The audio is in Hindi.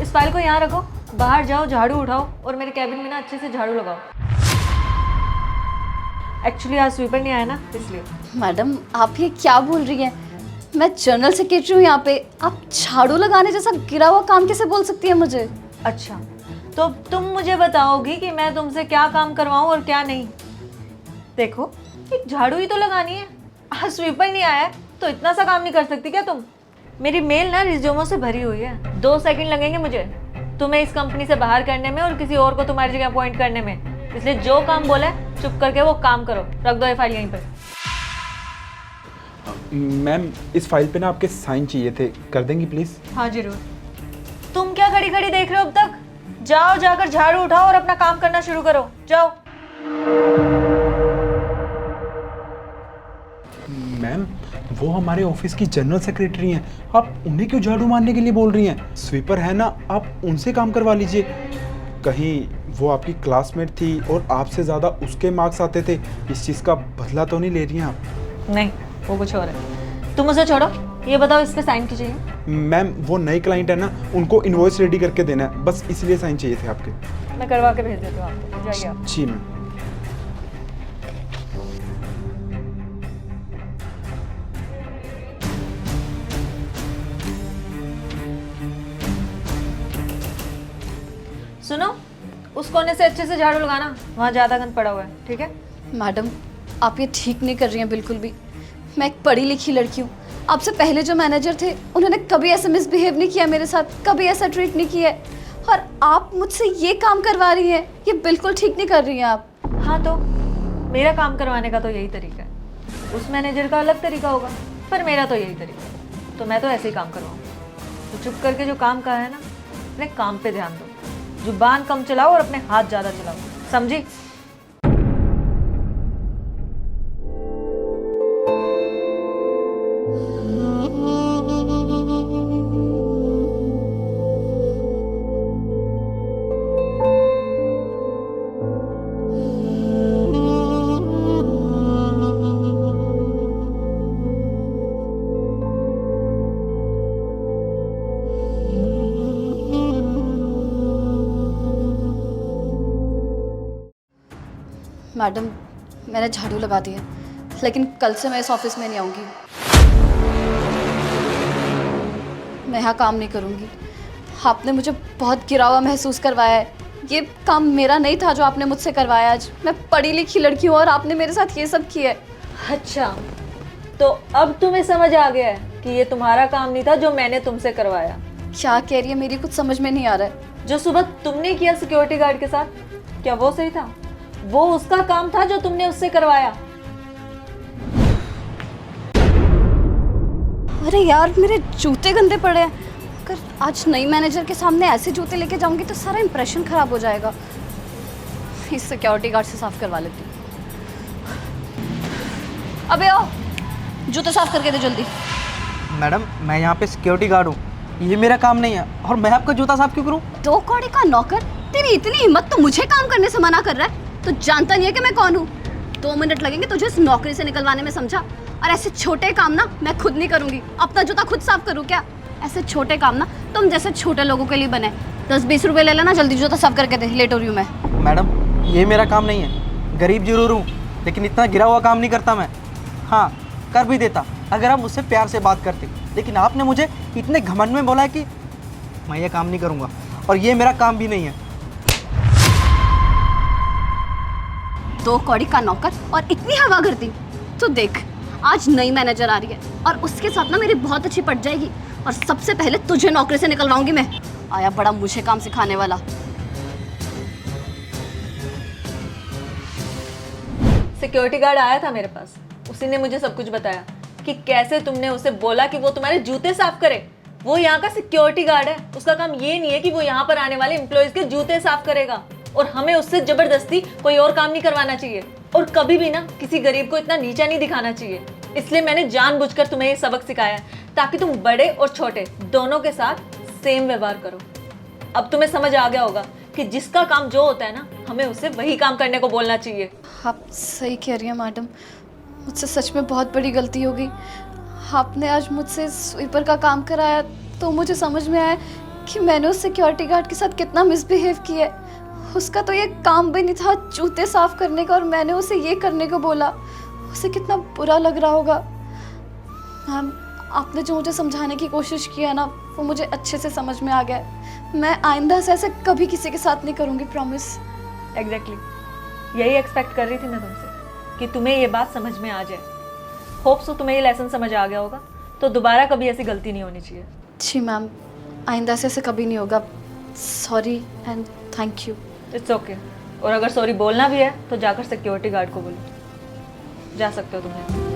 इस फाइल को यहाँ रखो, बाहर जाओ, झाड़ू उठाओ और मेरे कैबिन में ना अच्छे से झाड़ू लगाओ। एक्चुअली आज स्वीपर नहीं आया ना, इसलिए। मैडम आप ये क्या बोल रही हैं? मैं जनरल सेक्रेटरी हूँ यहाँ पे, आप झाड़ू लगाने जैसा गिरा हुआ काम कैसे बोल सकती है मुझे? अच्छा, तो तुम मुझे बताओगी कि मैं तुमसे क्या काम करवाऊँ और क्या नहीं। देखो, एक झाड़ू ही तो लगानी है। आज स्वीपर नहीं आया है तो इतना सा काम नहीं कर सकती क्या तुम? मेरी मेल ना रिज्यूमों से भरी हुई है, 2 सेकंड लगेंगे मुझे तुम्हें इस कंपनी से बाहर करने में और किसी और को तुम्हारी जगह अपॉइंट करने में। इसलिए जो काम बोला है चुप करके वो काम करो। रख दो ये फाइल यहीं पे। मैम इस फाइल पे ना आपके साइन चाहिए थे, कर देंगी प्लीज? हाँ जरूर। तुम क्या खड़ी खड़ी देख रहे हो अब तक? जाओ, जाकर झाड़ू उठाओ और अपना काम करना शुरू करो, जाओ। मैम वो हमारे ऑफिस की जनरल सेक्रेटरी हैं, आप उन्हें क्यों झाड़ू मारने के लिए बोल रही हैं? स्वीपर है ना, आप उनसे काम करवा लीजिए। कहीं वो आपकी क्लासमेट थी और आपसे ज़्यादा उसके मार्क्स आते थे, इस चीज़ का बदला तो नहीं ले रही हैं आप? नहीं, वो कुछ और है। तुम उसे छोड़ो, ये बताओ इस पे साइन क्यों चाहिए? मैम वो नए क्लाइंट है ना, उनको इनवॉइस रेडी करके देना है, बस इसलिए साइन चाहिए थे आपके। मैं करवा के भेज देती हूँ आपको, जाइए आप। जी मैम। सुनो, उस कोने से अच्छे से झाड़ू लगाना, वहाँ ज़्यादा गंद पड़ा हुआ है, ठीक है? मैडम आप ये ठीक नहीं कर रही हैं बिल्कुल भी। मैं एक पढ़ी लिखी लड़की हूँ, आपसे पहले जो मैनेजर थे उन्होंने कभी ऐसे मिसबिहेव नहीं किया मेरे साथ, कभी ऐसा ट्रीट नहीं किया है। और आप मुझसे ये काम करवा रही हैं, ये बिल्कुल ठीक नहीं कर रही हैं आप। हाँ तो मेरा काम करवाने का तो यही तरीका है। उस मैनेजर का अलग तरीका होगा, पर मेरा तो यही तरीका है, तो मैं तो ऐसे ही काम करवाऊँ। तो चुप करके जो काम कहा है ना, अपने काम पे ध्यान दो। जुबान कम चलाओ और अपने हाथ ज़्यादा चलाओ, समझी? मैडम मैंने झाड़ू लगा दिया, लेकिन कल से मैं इस ऑफिस में नहीं आऊँगी। मैं यहाँ काम नहीं करूँगी। आपने मुझे बहुत गिरा हुआ महसूस करवाया है। ये काम मेरा नहीं था जो आपने मुझसे करवाया। आज मैं पढ़ी लिखी लड़की हूँ और आपने मेरे साथ ये सब किया है। अच्छा, तो अब तुम्हें समझ आ गया है कि ये तुम्हारा काम नहीं था जो मैंने तुमसे करवाया। क्या कह रही है, मेरी कुछ समझ में नहीं आ रहा है। जो सुबह तुमने किया सिक्योरिटी गार्ड के साथ, क्या वो सही था? वो उसका काम था जो तुमने उससे करवाया। अरे यार मेरे जूते गंदे पड़े हैं। अगर आज नई मैनेजर के सामने ऐसे जूते लेके जाऊंगी तो सारा इंप्रेशन खराब हो जाएगा। इस सिक्योरिटी गार्ड से साफ करवा लेती हूँ। अबे आओ, जूते साफ करके दे जल्दी। मैडम मैं यहाँ पे सिक्योरिटी गार्ड हूँ, ये मेरा काम नहीं है और मैं आपका जूता साफ क्यों करूँ? 2 कौड़ी का नौकर, तेरी इतनी हिम्मत तो मुझे काम करने से मना कर रहा है? तो जानता नहीं है कि मैं कौन हूँ? 2 मिनट लगेंगे तुझे इस नौकरी से निकलवाने में, समझा? और ऐसे छोटे काम ना मैं खुद नहीं करूँगी। अपना जूता खुद साफ करूँ क्या? ऐसे छोटे काम ना तुम जैसे छोटे लोगों के लिए बने। 10-20 रुपए ले लेना, जल्दी जूता साफ करके दे, लेट हो रही हूँ मैं। मैडम ये मेरा काम नहीं है, गरीब जरूर हूँ लेकिन इतना गिरा हुआ काम नहीं करता मैं। हाँ कर भी देता अगर आप मुझसे प्यार से बात करते, लेकिन आपने मुझे इतने घमंड में बोला है कि मैं ये काम नहीं करूँगा और ये मेरा काम भी नहीं है। 2 कौड़ी का नौकर और इतनी हवा करती। तो देख, आज नई मैनेजर आ रही है और उसके साथ ना मेरी बहुत अच्छी पट जाएगी और सबसे पहले तुझे नौकरी से निकलवाऊंगी मैं। आया बड़ा मुझे काम सिखाने वाला। सिक्योरिटी गार्ड आया था मेरे पास, उसी ने मुझे सब कुछ बताया कि कैसे तुमने उसे बोला कि वो तुम्हारे जूते साफ करे। वो यहाँ का सिक्योरिटी गार्ड है, उसका काम ये नहीं है कि वो यहाँ पर आने वाले एम्प्लॉयज के जूते साफ करेगा। और हमें उससे जबरदस्ती कोई और काम नहीं करवाना चाहिए और कभी भी ना किसी गरीब को इतना नीचा नहीं दिखाना चाहिए। इसलिए मैंने जानबूझकर तुम्हें ये सबक सिखाया है ताकि तुम बड़े और छोटे दोनों के साथ सेम व्यवहार करो। अब तुम्हें समझ आ गया होगा कि जिसका काम जो होता है ना, हमें उससे वही काम करने को बोलना चाहिए। आप सही कह रही हैं मैडम, मुझसे सच में बहुत बड़ी गलती हो गई। आपने आज मुझसे स्वीपर का काम कराया तो मुझे समझ में आया कि मैंने उस सिक्योरिटी गार्ड के साथ कितना मिसबिहेव किया है। उसका तो ये काम भी नहीं था जूते साफ करने का, और मैंने उसे ये करने को बोला। उसे कितना बुरा लग रहा होगा। मैम, आपने जो मुझे समझाने की कोशिश किया ना, वो मुझे अच्छे से समझ में आ गया है। मैं आइंदा से ऐसे कभी किसी के साथ नहीं करूँगी, प्रॉमिस। एग्जैक्टली यही एक्सपेक्ट कर रही थी मैं तुमसे, कि तुम्हें ये बात समझ में आ जाए। होप सो तुम्हें ये लेसन समझ आ गया होगा, तो दोबारा कभी ऐसी गलती नहीं होनी चाहिए। जी मैम, आइंदा से ऐसे कभी नहीं होगा। Sorry and thank you. It's okay. और अगर सॉरी बोलना भी है तो जाकर सिक्योरिटी गार्ड को बोलो। जा सकते हो तुम्हें।